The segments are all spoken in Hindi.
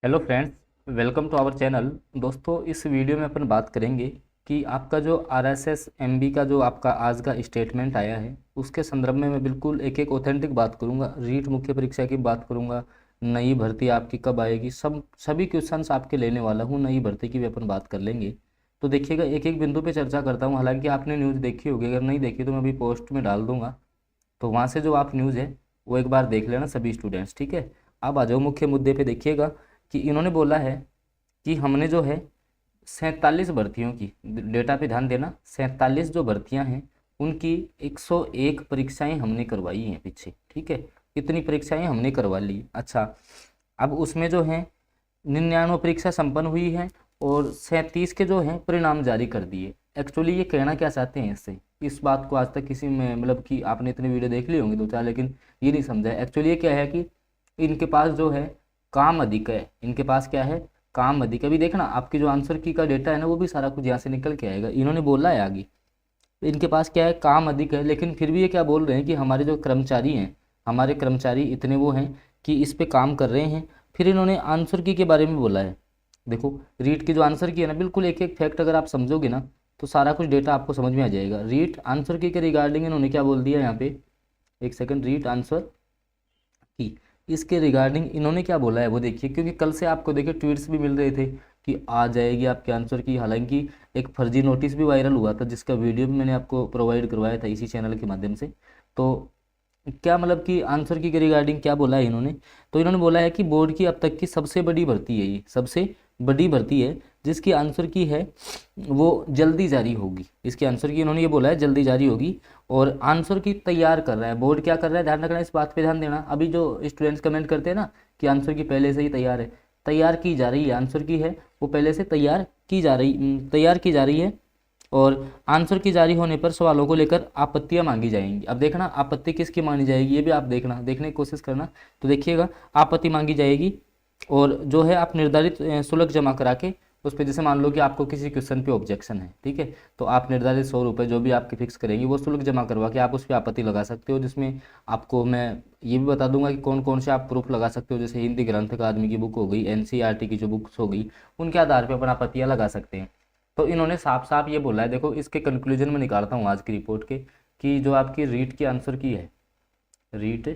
Hello friends, welcome to our channel. दोस्तों, इस वीडियो में अपन बात करेंगे कि आपका जो आरएसएस एमबी का जो आपका आज का स्टेटमेंट आया है उसके संदर्भ में मैं बिल्कुल एक एक ऑथेंटिक बात करूंगा। रीट मुख्य परीक्षा की बात करूंगा, नई भर्ती आपकी कब आएगी, सभी क्वेश्चंस आपके लेने वाला हूँ। नई भर्ती की भी अपन बात कर लेंगे। तो देखिएगा, एक एक बिंदु पे चर्चा करता हूँ। हालांकि आपने न्यूज़ देखी होगी, अगर नहीं देखी तो मैं अभी पोस्ट में डाल दूंगा, तो वहाँ से जो आप न्यूज़ है वो एक बार देख लेना सभी स्टूडेंट्स, ठीक है। अब आ जाओ मुख्य मुद्दे पे। देखिएगा कि इन्होंने बोला है कि हमने जो है 47 भर्तियों की, डेटा पे ध्यान देना, 47 जो भर्तियां हैं उनकी 101 परीक्षाएं हमने करवाई हैं पीछे, ठीक है। इतनी परीक्षाएं हमने करवा ली। अच्छा, अब उसमें जो है 99 परीक्षा संपन्न हुई है और 37 के जो हैं परिणाम जारी कर दिए। एक्चुअली ये कहना क्या चाहते हैं इससे, इस बात को आज तक किसी में मतलब कि आपने इतनी वीडियो देख ली होंगी दो चार, लेकिन ये नहीं समझा है। एक्चुअली ये क्या है कि इनके पास जो है काम अधिक है। इनके पास क्या है, काम अधिक है। अभी देखना आपकी जो आंसर की का डेटा है ना, वो भी सारा कुछ यहाँ से निकल के आएगा। इन्होंने बोला है आगे, इनके पास क्या है, काम अधिक है, लेकिन फिर भी ये क्या बोल रहे हैं कि हमारे जो कर्मचारी हैं, हमारे कर्मचारी इतने वो हैं कि इस पे काम कर रहे हैं। फिर इन्होंने आंसर की के बारे में बोला है। देखो, रीट की जो आंसर की है ना, बिल्कुल एक एक फैक्ट अगर आप समझोगे ना तो सारा कुछ डेटा आपको समझ में आ जाएगा। रीट आंसर की के रिगार्डिंग इन्होंने क्या बोल दिया यहाँ पे, एक सेकंड, रीट आंसर की इसके रिगार्डिंग इन्होंने क्या बोला है वो देखिए। क्योंकि कल से आपको देखिए ट्वीट्स भी मिल रहे थे कि आ जाएगी आपके आंसर की। हालांकि एक फर्जी नोटिस भी वायरल हुआ था जिसका वीडियो भी मैंने आपको प्रोवाइड करवाया था इसी चैनल के माध्यम से। तो क्या मतलब कि आंसर की रिगार्डिंग क्या बोला है इन्होंने, तो इन्होंने बोला है कि बोर्ड की अब तक की सबसे बड़ी भर्ती है, ये सबसे बड़ी भर्ती है जिसकी आंसर की है वो जल्दी जारी होगी। इसकी आंसर की इन्होंने ये बोला है जल्दी जारी होगी। और आंसर की तैयार कर रहा है बोर्ड, क्या कर रहा है, ध्यान रखना, इस बात पे ध्यान देना। अभी जो स्टूडेंट्स कमेंट करते हैं ना कि आंसर की पहले से ही तैयार है, तैयार की जा रही है। आंसर की है वो पहले से तैयार की जा रही है। और आंसर की जारी होने पर सवालों को लेकर आपत्तियां मांगी जाएंगी। अब देखना आपत्ति किसकी मांगी जाएगी, ये भी आप देखना, देखने की कोशिश करना। तो देखिएगा, आपत्ति मांगी जाएगी और जो है आप निर्धारित शुल्क जमा करा के उस पर, जैसे मान लो कि आपको किसी क्वेश्चन पे ऑब्जेक्शन है, ठीक है, तो आप निर्धारित 100 रुपये जो भी आपके फिक्स करेंगे वो शुल्क जमा करवा के आप उस पर आपत्ति लगा सकते हो। जिसमें आपको मैं ये भी बता दूंगा कि कौन कौन से आप प्रूफ लगा सकते हो। जैसे हिंदी ग्रंथ अकादमी की बुक हो गई, एनसीईआरटी की जो बुक्स हो गई, उनके आधार पर अपन आपत्तियाँ लगा सकते हैं। तो इन्होंने साफ साफ ये बोला है। देखो, इसके कंक्लूजन में निकालता हूँ आज की रिपोर्ट के, कि जो आपकी रीट की आंसर की है, रीट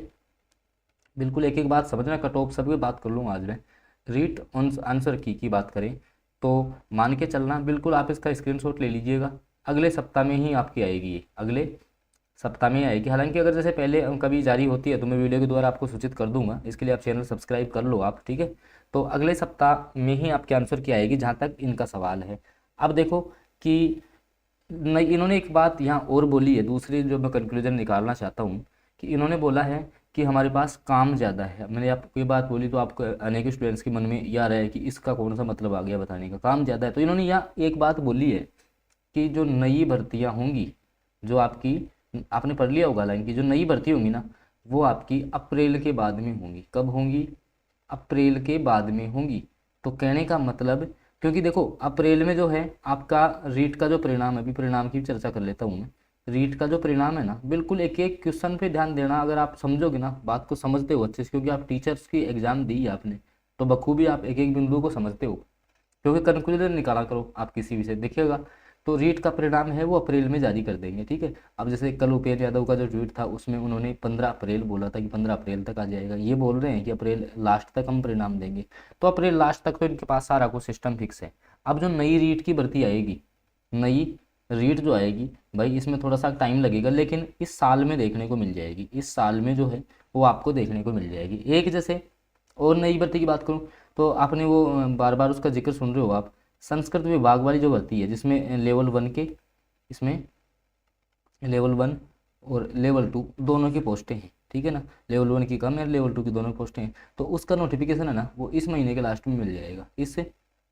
बिल्कुल एक एक बात समझना, कट ऑफ सब की बात कर लूँगा आज मैं। रीट आंसर की बात करें तो मान के चलना, बिल्कुल आप इसका स्क्रीनशॉट ले लीजिएगा। अगले सप्ताह में ही आपकी आएगी, ये अगले सप्ताह में ही आएगी। हालांकि अगर जैसे पहले कभी जारी होती है तो मैं वीडियो के द्वारा आपको सूचित कर दूंगा, इसके लिए आप चैनल सब्सक्राइब कर लो आप, ठीक है। तो अगले सप्ताह में ही आपके आंसर की आएगी जहाँ तक इनका सवाल है। अब देखो कि नहीं, इन्होंने एक बात यहाँ और बोली है दूसरी, जो मैं कंक्लूजन निकालना चाहता हूँ, कि इन्होंने बोला है कि हमारे पास काम ज़्यादा है। मैंने आपको ये बात बोली तो आपको अनेक स्टूडेंट्स के मन में यह आ रहा है कि इसका कौन सा मतलब आ गया बताने का, काम ज़्यादा है। तो इन्होंने यहाँ एक बात बोली है कि जो नई भर्तियाँ होंगी, जो आपकी, आपने पढ़ लिया होगा लाइन की, जो नई भर्ती होंगी ना वो आपकी अप्रैल के बाद में होंगी। कब होंगी, अप्रैल के बाद में होंगी। तो कहने का मतलब, क्योंकि देखो अप्रैल में जो है आपका रीट का जो परिणाम है, अभी परिणाम की चर्चा कर लेता हूँ मैं। रीट का जो परिणाम है ना, बिल्कुल एक एक क्वेश्चन पे ध्यान देना। अगर आप समझोगे ना, बात को समझते हो अच्छे से, क्योंकि आप टीचर्स की एग्जाम दी है आपने, तो बखूबी आप एक एक बिंदु को समझते हो। क्योंकि कंक्लूजन निकाला करो आप किसी भी से, देखिएगा। तो रीट का परिणाम है वो अप्रैल में जारी कर देंगे, ठीक है। अब जैसे कल उपेंद्र यादव का जो ट्वीट था उसमें उन्होंने 15 अप्रैल बोला था कि 15 अप्रैल तक आ जाएगा। ये बोल रहे हैं कि अप्रैल लास्ट तक हम परिणाम देंगे। तो अप्रैल लास्ट तक तो इनके पास सारा कुछ सिस्टम फिक्स है। अब जो नई रीट की भर्ती आएगी, नई रीट जो आएगी भाई, इसमें थोड़ा सा टाइम लगेगा, लेकिन इस साल में देखने को मिल जाएगी। इस साल में जो है वो आपको देखने को मिल जाएगी। एक जैसे और नई भर्ती की बात करूँ तो आपने वो बार बार उसका जिक्र सुन रहे हो आप, संस्कृत विभाग वाली जो भर्ती है, जिसमें लेवल 1 के, इसमें लेवल 1 और लेवल 2 दोनों की पोस्टें हैं, ठीक है ना। लेवल 1 की कम है, लेवल 2 की दोनों पोस्टें हैं। तो उसका नोटिफिकेशन है ना, वो इस महीने के लास्ट में मिल जाएगा। इस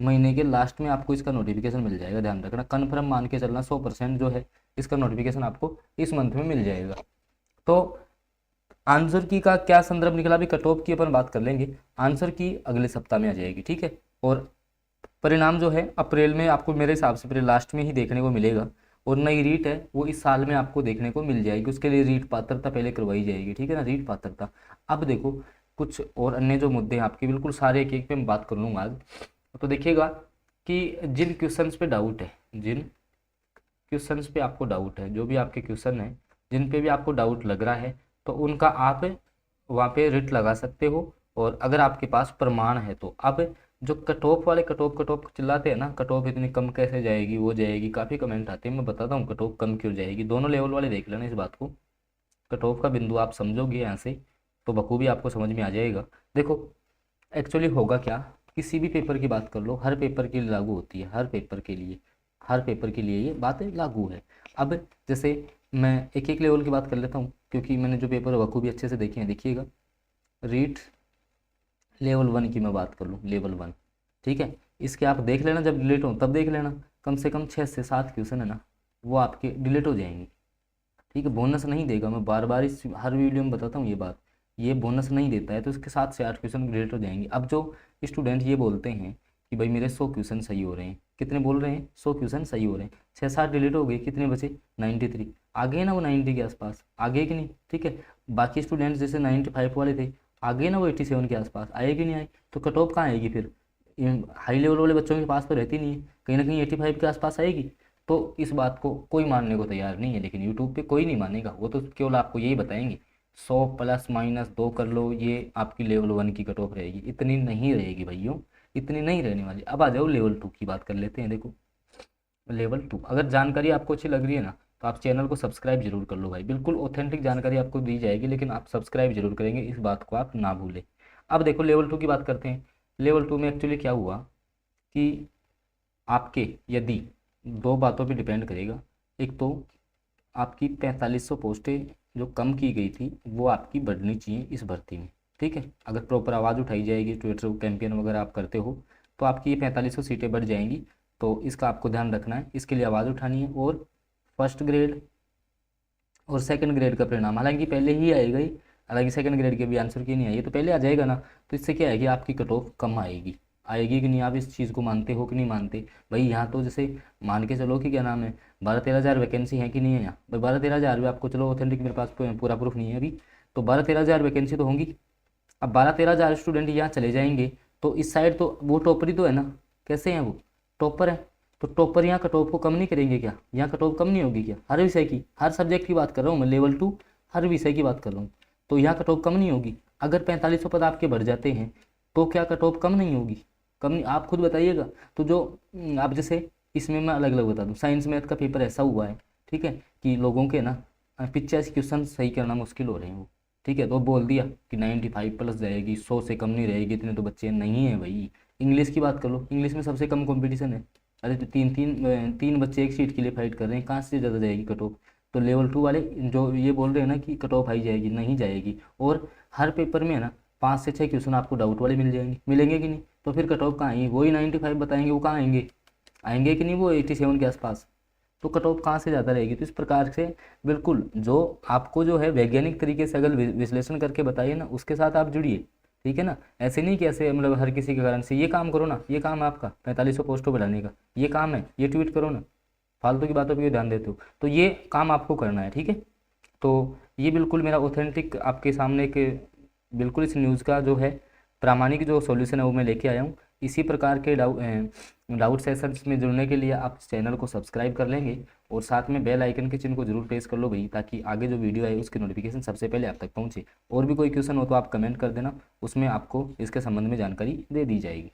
महीने के लास्ट में आपको इसका नोटिफिकेशन मिल जाएगा। ध्यान रखना, कन्फर्म मान के चलना, 100% जो है इसका नोटिफिकेशन आपको इस मंथ में मिल जाएगा। तो आंसर की का क्या संदर्भ निकला, भी कट ऑफ की अपन बात कर लेंगे। आंसर की अगले सप्ताह में आ जाएगी, ठीक है। और परिणाम जो है अप्रैल में आपको, मेरे हिसाब से अप्रैल लास्ट में ही देखने को मिलेगा। और नई रीट है वो इस साल में आपको देखने को मिल जाएगी। उसके लिए रीट पात्रता पहले करवाई जाएगी, ठीक है ना, रीट पात्रता। अब देखो कुछ और अन्य जो मुद्दे हैं आपके, बिल्कुल सारे एक एक पे मैं बात कर लूँगा आज। तो देखिएगा कि जिन क्वेश्चंस पे डाउट है, जिन क्वेश्चंस पे आपको डाउट है, जो भी आपके क्वेश्चन है जिन पे भी आपको डाउट लग रहा है, तो उनका आप वहाँ पे रिट लगा सकते हो। और अगर आपके पास प्रमाण है तो अब जो कट ऑफ वाले कट ऑफ चिल्लाते हैं ना, कट ऑफ इतनी कम कैसे जाएगी, वो जाएगी, काफ़ी कमेंट आते हैं, मैं बताता हूँ कट ऑफ कम क्यों जाएगी। दोनों लेवल वाले देख लेना इस बात को, कट ऑफ का बिंदु आप समझोगे यहाँ से तो बखूबी आपको समझ में आ जाएगा। देखो एक्चुअली होगा क्या, किसी भी पेपर की बात कर लो, हर पेपर के लिए लागू होती है, हर पेपर के लिए ये बातें लागू है। अब जैसे मैं एक एक लेवल की बात कर लेता हूँ, क्योंकि मैंने जो पेपर बखूबी अच्छे से देखे हैं। देखिएगा रीट लेवल 1 की मैं बात कर लूँ, लेवल 1, ठीक है, इसके आप देख लेना, जब डिलीट हो तब देख लेना, कम से कम 6 से 7 क्वेश्चन है ना वो आपके डिलीट हो जाएंगे, ठीक है। बोनस नहीं देगा, मैं बार बार इस हर वीडियो में बताता हूँ ये बात, ये बोनस नहीं देता है, तो इसके 7 से 8 क्वेश्चन डिलीट हो जाएंगे। अब जो स्टूडेंट ये बोलते हैं कि भाई मेरे 100 क्वेश्चन सही हो रहे हैं, कितने बोल रहे हैं, 100 क्वेश्चन सही हो रहे हैं, 6-7 डिलीट हो गए, कितने बचे 93, आ गए ना वो 90 के आसपास, आ गए कि नहीं, ठीक है। बाकी स्टूडेंट्स जैसे 95 वाले थे, आ गए ना वो 87 के आसपास, आए कि नहीं आए, तो कट ऑफ कहाँ आएगी फिर, हाई लेवल वाले बच्चों के पास तो रहती नहीं है, कहीं ना कहीं 85 के आसपास आएगी। तो इस बात को कोई मानने को तैयार नहीं है, लेकिन यूट्यूब पे कोई नहीं मानेगा, वो तो केवल आपको यही बताएंगे 100 प्लस माइनस 2 कर लो, ये आपकी लेवल 1 की कट ऑफ रहेगी, इतनी नहीं रहेगी भाइयों, इतनी नहीं रहने वाली। अब आ जाओ लेवल 2 की बात कर लेते हैं। देखो लेवल 2, अगर जानकारी आपको अच्छी लग रही है ना तो आप चैनल को सब्सक्राइब जरूर कर लो भाई, बिल्कुल ऑथेंटिक जानकारी आपको दी जाएगी, लेकिन आप सब्सक्राइब जरूर करेंगे, इस बात को आप ना भूलें। अब देखो लेवल 2 की बात करते हैं। लेवल 2 में एक्चुअली क्या हुआ कि आपके यदि दो बातों पे डिपेंड करेगा, एक तो आपकी 4500 पोस्टें जो कम की गई थी वो आपकी बढ़नी चाहिए इस भर्ती में, ठीक है। अगर प्रॉपर आवाज़ उठाई जाएगी, ट्विटर कैंपेन वगैरह आप करते हो तो आपकी ये 4500 सीटें बढ़ जाएंगी, तो इसका आपको ध्यान रखना है, इसके लिए आवाज़ उठानी है। और फर्स्ट ग्रेड और सेकंड ग्रेड का परिणाम हालांकि पहले ही आएगा ही, हालांकि सेकंड ग्रेड के भी आंसर की नहीं आई है, तो पहले आ जाएगा ना, तो इससे क्या है कि आपकी कट ऑफ कम आएगी, आएगी कि नहीं, आप इस चीज़ को मानते हो कि नहीं मानते भाई। यहाँ तो जैसे मान के चलो कि क्या नाम है 12-13 हज़ार वैकेंसी है कि नहीं है यहाँ भाई, 12-13 हज़ार भी आपको, चलो ऑथेंटिक मेरे पास पूरा प्रूफ नहीं है अभी, तो 12-13 हज़ार वैकेंसी तो होंगी। अब 12-13 हज़ार स्टूडेंट यहाँ चले जाएंगे, तो इस साइड तो वो टॉपर ही तो है ना, कैसे हैं वो टॉपर है, तो टॉपर यहाँ कट ऑफ को कम नहीं करेंगे क्या, यहाँ कट ऑफ कम नहीं होगी क्या, हर विषय की, हर सब्जेक्ट की बात कर रहा हूँ मैं, लेवल 2 हर विषय की बात कर रहा हूँ, तो यहाँ कट ऑफ कम नहीं होगी। अगर 4500 पद आपके बढ़ जाते हैं तो क्या कट ऑफ कम नहीं होगी, कम नहीं, आप खुद बताइएगा। तो जो आप जैसे इसमें मैं अलग अलग बता दूँ, साइंस मैथ का पेपर ऐसा हुआ है, ठीक है, कि लोगों के ना 85 क्वेश्चन सही करना मुश्किल हो रहे हैं वो, ठीक है, तो बोल दिया कि 95 प्लस जाएगी, 100 से कम नहीं रहेगी, इतने तो बच्चे नहीं हैं भाई। इंग्लिश की बात कर लो, इंग्लिश में सबसे कम कंपटीशन है, अरे तो तीन बच्चे एक सीट के लिए फाइट कर रहे हैं, कहाँ से ज़्यादा जाएगी कट ऑफ। तो लेवल 2 वाले जो ये बोल रहे हैं ना कि कट ऑफ आई जाएगी, नहीं जाएगी। और हर पेपर में है ना 5 से 6 क्वेश्चन आपको डाउट वाले मिल जाएंगे, मिलेंगे कि नहीं, तो फिर कट ऑफ कहाँ आएंगे, वही 95 बताएंगे, वो कहाँ आएंगे, आएंगे कि नहीं वो 87 के आसपास, तो कट ऑफ कहाँ से ज़्यादा रहेगी। तो इस प्रकार से बिल्कुल जो आपको जो है वैज्ञानिक तरीके से अगर विश्लेषण करके बताइए ना, उसके साथ आप जुड़िए, ठीक है ना। ऐसे नहीं कि ऐसे मतलब हर किसी के कारण से ये काम करो ना, ये काम है आपका 4500 पोस्टों बढ़ाने का, ये काम है, ये ट्वीट करो ना, फालतू की बातों पर ध्यान देते हो, तो ये काम आपको करना है, ठीक है। तो ये बिल्कुल मेरा ऑथेंटिक आपके सामने के बिल्कुल इस न्यूज़ का जो है प्रामाणिक जो सॉल्यूशन है वो मैं लेके आया हूँ। इसी प्रकार के डाउट सेशंस में जुड़ने के लिए आप चैनल को सब्सक्राइब कर लेंगे और साथ में बेल आइकन के चिन्ह को जरूर प्रेस कर लो भाई, ताकि आगे जो वीडियो आए उसकी नोटिफिकेशन सबसे पहले आप तक पहुँचे। और भी कोई क्वेश्चन हो तो आप कमेंट कर देना, उसमें आपको इसके संबंध में जानकारी दे दी जाएगी।